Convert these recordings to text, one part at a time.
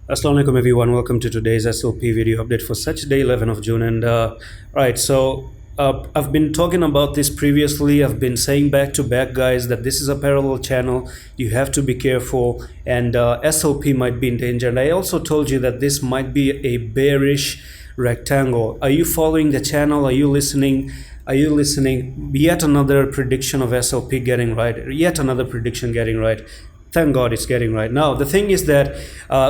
Assalamu alaikum everyone, welcome to today's SLP video update for Saturday 11 of June. And right, so I've been talking about this previously. I've been saying back to back, guys, that this is a parallel channel. You have to be careful, and SLP might be in danger. And I also told you that this might be a bearish rectangle. Are you following the channel? Are you listening? Are you listening? Yet another prediction of SLP getting right. Yet another prediction getting right. Thank God it's getting right. Now, the thing is that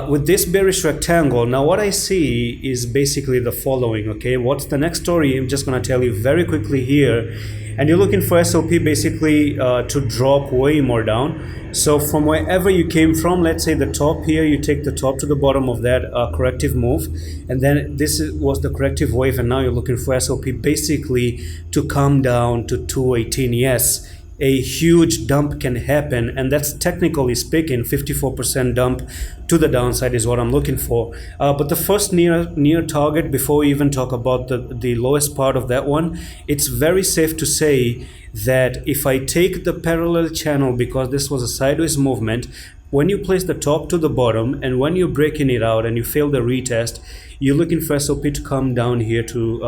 with this bearish rectangle, now what I see is basically the following, okay? What's the next story? I'm just going to tell you very quickly here. And you're looking for SLP basically to drop way more down. So from wherever you came from, let's say the top here, you take the top to the bottom of that corrective move. And then was the corrective wave, and now you're looking for SLP basically to come down to 218. Yes. A huge dump can happen, and that's technically speaking 54% dump to the downside is what I'm looking for. But the first near target, before we even talk about the lowest part of that one, it's very safe to say that if I take the parallel channel, because this was a sideways movement, when you place the top to the bottom and when you're breaking it out and you fail the retest, you're looking for SLP to come down here to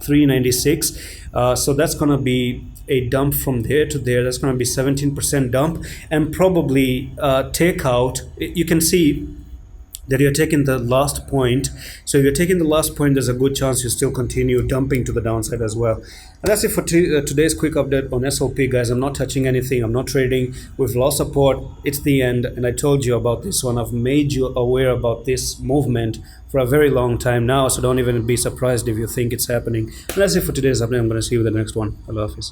396. So that's going to be a dump from there to there. That's going to be 17% dump, and probably take out. You can see that you're taking the last point. So if you're taking the last point, there's a good chance you still continue dumping to the downside as well. And that's it for today's quick update on SLP, guys. I'm not touching anything. I'm not trading. We've lost support. It's the end. And I told you about this one. I've made you aware about this movement for a very long time now. So don't even be surprised if you think it's happening. And that's it for today's update. I'm going to see you in the next one. Allah Hafiz.